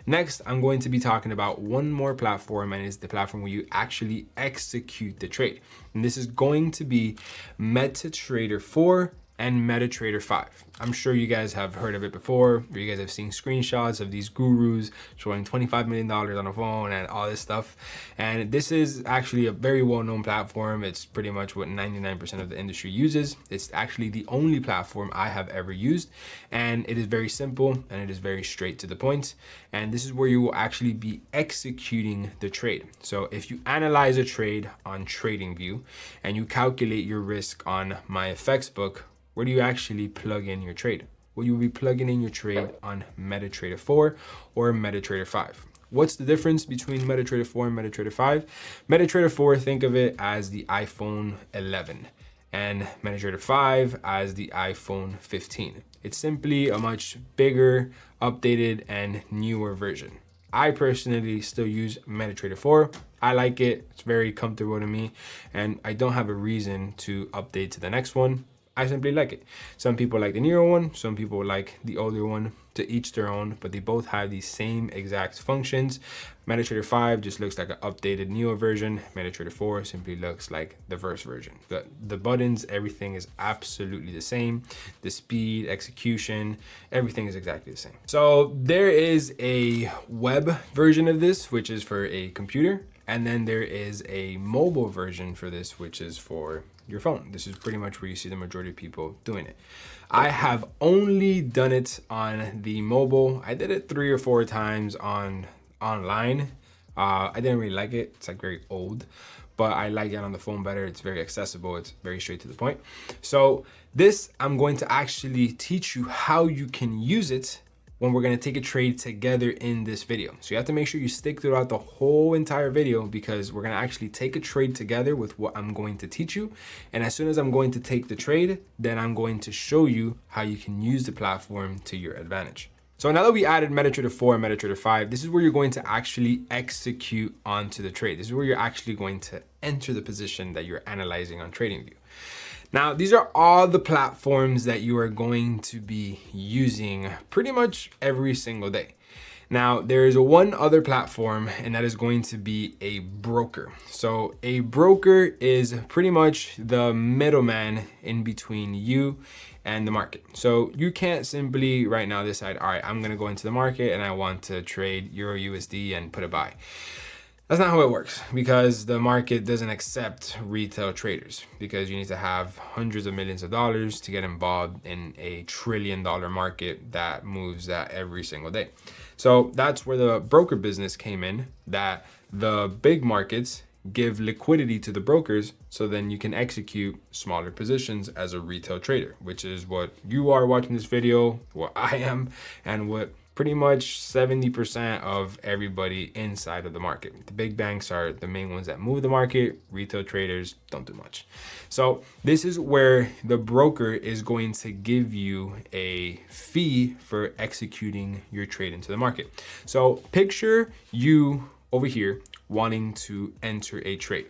Next, I'm going to be talking about one more platform, and it's the platform where you actually execute the trade. And this is going to be MetaTrader 4 and MetaTrader 5. I'm sure you guys have heard of it before, or you guys have seen screenshots of these gurus showing $25 million on a phone and all this stuff. And this is actually a very well-known platform. It's pretty much what 99% of the industry uses. It's actually the only platform I have ever used, and it is very simple and it is very straight to the point. And this is where you will actually be executing the trade. So if you analyze a trade on TradingView and you calculate your risk on MyFXBook, where do you actually plug in your trade? Well, you'll be plugging in your trade on MetaTrader 4 or MetaTrader 5. What's the difference between MetaTrader 4 and MetaTrader 5? MetaTrader 4, think of it as the iPhone 11, and MetaTrader 5 as the iPhone 15. It's simply a much bigger, updated, and newer version. I personally still use MetaTrader 4. I like it. It's very comfortable to me, and I don't have a reason to update to the next one. I simply like it. Some people like the newer one, some people like the older one, to each their own, but they both have the same exact functions. MetaTrader 5 just looks like an updated newer version. MetaTrader 4 simply looks like the first version. The buttons, everything is absolutely the same. The speed, execution, everything is exactly the same. So there is a web version of this, which is for a computer. And then there is a mobile version for this, which is for your phone. This is pretty much where you see the majority of people doing it. I have only done it on the mobile. I did it 3 or 4 times online. I didn't really like it. It's like very old, but I like it on the phone better. It's very accessible. It's very straight to the point. So this, I'm going to actually teach you how you can use it when we're going to take a trade together in this video. So you have to make sure you stick throughout the whole entire video, because we're going to actually take a trade together with what I'm going to teach you. And as soon as I'm going to take the trade, then I'm going to show you how you can use the platform to your advantage. So now that we added MetaTrader 4 and MetaTrader 5, this is where you're going to actually execute onto the trade. This is where you're actually going to enter the position that you're analyzing on TradingView. Now, these are all the platforms that you are going to be using pretty much every single day. Now, there is one other platform, and that is going to be a broker. So a broker is pretty much the middleman in between you and the market. So you can't simply right now decide, all right, I'm going to go into the market and I want to trade Euro USD and put a buy. That's not how it works, because the market doesn't accept retail traders, because you need to have hundreds of millions of dollars to get involved in a $1 trillion market that moves that every single day. So that's where the broker business came in, that the big markets give liquidity to the brokers, so then you can execute smaller positions as a retail trader, which is what you are watching this video, what I am, and what pretty much 70% of everybody inside of the market. The big banks are the main ones that move the market. Retail traders don't do much. So this is where the broker is going to give you a fee for executing your trade into the market. So picture you over here wanting to enter a trade.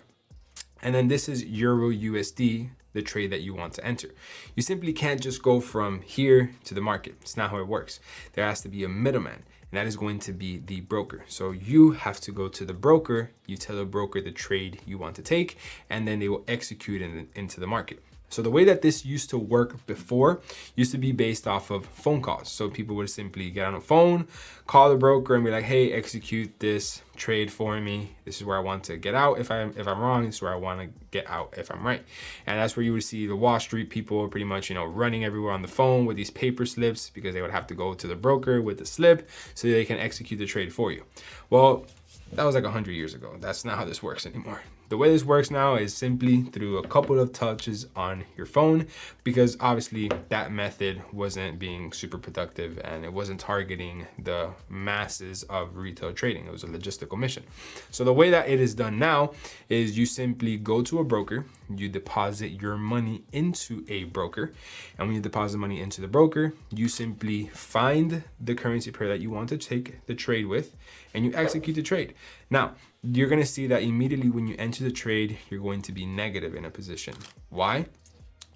And then this is Euro USD, the trade that you want to enter. You simply can't just go from here to the market. It's not how it works. There has to be a middleman, and that is going to be the broker. So you have to go to the broker, you tell the broker the trade you want to take, and then they will execute it into the market. So the way that this used to work before used to be based off of phone calls. So people would simply get on a phone, call the broker and be like, hey, execute this trade for me. This is where I want to get out if I'm wrong. This is where I want to get out if I'm right. And that's where you would see the Wall Street people pretty much, running everywhere on the phone with these paper slips, because they would have to go to the broker with the slip so they can execute the trade for you. Well, that was like 100 years ago. That's not how this works anymore. The way this works now is simply through a couple of touches on your phone, because obviously that method wasn't being super productive and it wasn't targeting the masses of retail trading. It was a logistical mission. So the way that it is done now is you simply go to a broker, you deposit your money into a broker, and when you deposit money into the broker, you simply find the currency pair that you want to take the trade with, and you execute the trade. Now, you're going to see that immediately when you enter the trade, you're going to be negative in a position. Why?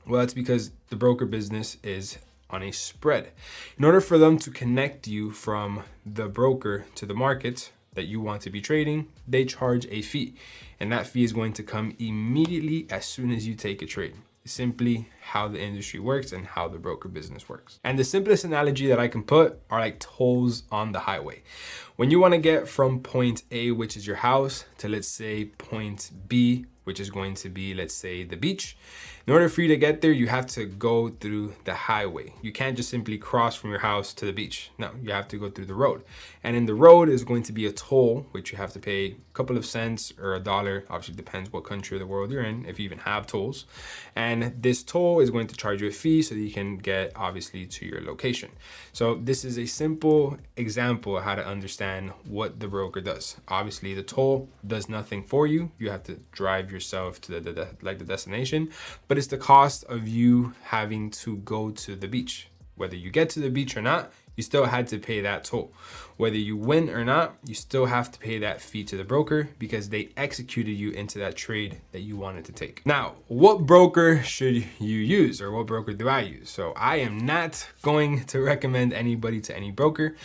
Well, it's because the broker business is on a spread. In order for them to connect you from the broker to the market that you want to be trading, they charge a fee. And that fee is going to come immediately as soon as you take a trade. Simply how the industry works and how the broker business works. And the simplest analogy that I can put are like tolls on the highway. When you want to get from point A, which is your house, to let's say point B, which is going to be, let's say, the beach. In order for you to get there, you have to go through the highway. You can't just simply cross from your house to the beach. No, you have to go through the road. And in the road is going to be a toll, which you have to pay a couple of cents or $1. Obviously, depends what country of the world you're in, if you even have tolls. And this toll is going to charge you a fee so that you can get, obviously, to your location. So this is a simple example of how to understand what the broker does. Obviously, the toll does nothing for you. You have to drive yourself to the destination, but it's the cost of you having to go to the beach. Whether you get to the beach or not, you still had to pay that toll. Whether you win or not, you still have to pay that fee to the broker because they executed you into that trade that you wanted to take. Now, what broker should you use, or what broker do I use? So I am not going to recommend anybody to any broker.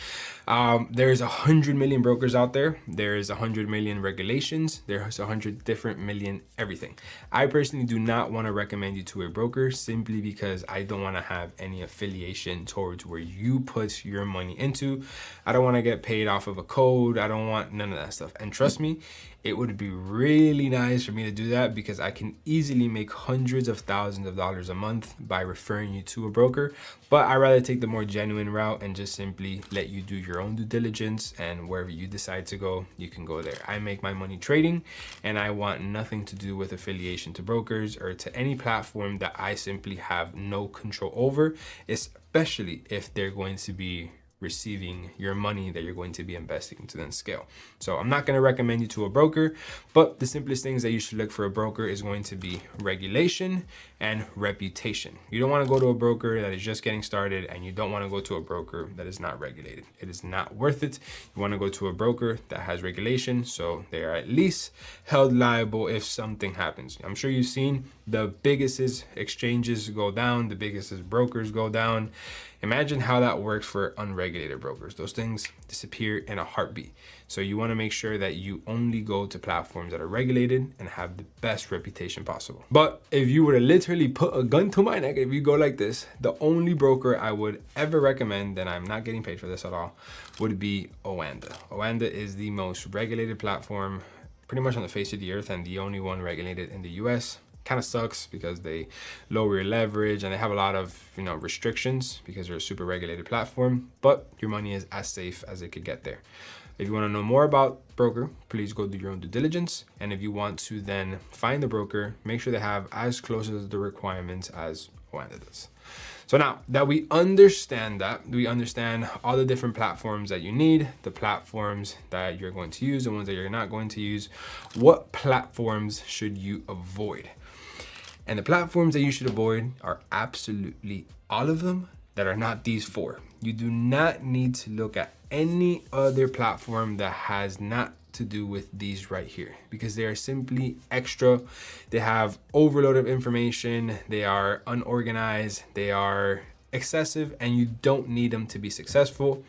There's 100 million brokers out there. There's 100 million regulations. There's 100 different million everything. I personally do not want to recommend you to a broker simply because I don't want to have any affiliation towards where you put your money into. I don't want to get paid off of a code. I don't want none of that stuff. And trust me, it would be really nice for me to do that because I can easily make hundreds of thousands of dollars a month by referring you to a broker. But I rather take the more genuine route and just simply let you do your own due diligence, and wherever you decide to go, you can go there. I make my money trading, and I want nothing to do with affiliation to brokers or to any platform that I simply have no control over, especially if they're going to be receiving your money that you're going to be investing to then scale. So I'm not going to recommend you to a broker, but the simplest things that you should look for a broker is going to be regulation and reputation. You don't want to go to a broker that is just getting started, and you don't want to go to a broker that is not regulated. It is not worth it. You want to go to a broker that has regulation, so they are at least held liable if something happens. I'm sure you've seen the biggest exchanges go down, the biggest brokers go down. Imagine how that works for unregulated brokers. Those things disappear in a heartbeat. So you want to make sure that you only go to platforms that are regulated and have the best reputation possible. But if you were to literally put a gun to my neck, if you go like this, the only broker I would ever recommend, and I'm not getting paid for this at all, would be Oanda. Oanda is the most regulated platform pretty much on the face of the earth and the only one regulated in the US. Kind of sucks because they lower your leverage and they have a lot of restrictions because they're a super regulated platform, but your money is as safe as it could get there. If you want to know more about broker, please go do your own due diligence. And if you want to then find the broker, make sure they have as close to the requirements as Oanda does. So now that we understand all the different platforms that you need, the platforms that you're going to use, the ones that you're not going to use, what platforms should you avoid? And the platforms that you should avoid are absolutely all of them that are not these four. You do not need to look at any other platform that has not to do with these right here, because they are simply extra. They have overload of information. They are unorganized. They are excessive, and you don't need them to be successful.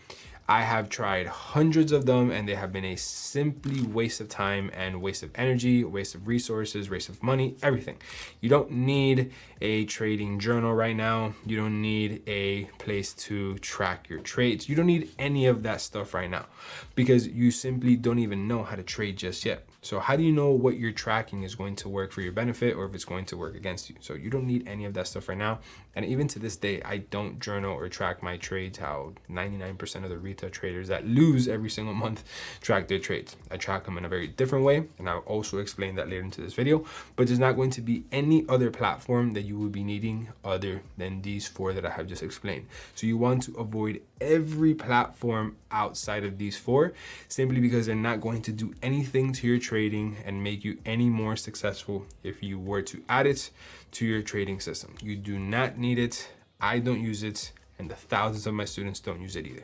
I have tried hundreds of them, and they have been a simply waste of time and waste of energy, waste of resources, waste of money, everything. You don't need a trading journal right now. You don't need a place to track your trades. You don't need any of that stuff right now because you simply don't even know how to trade just yet. So how do you know what you're tracking is going to work for your benefit or if it's going to work against you? So you don't need any of that stuff right now. And even to this day, I don't journal or track my trades how 99% of the retail traders that lose every single month track their trades. I track them in a very different way, and I'll also explain that later into this video, but there's not going to be any other platform that you will be needing other than these four that I have just explained. So you want to avoid every platform outside of these four simply because they're not going to do anything to your trading and make you any more successful if you were to add it to your trading system. You do not need it. I don't use it, and the thousands of my students don't use it either.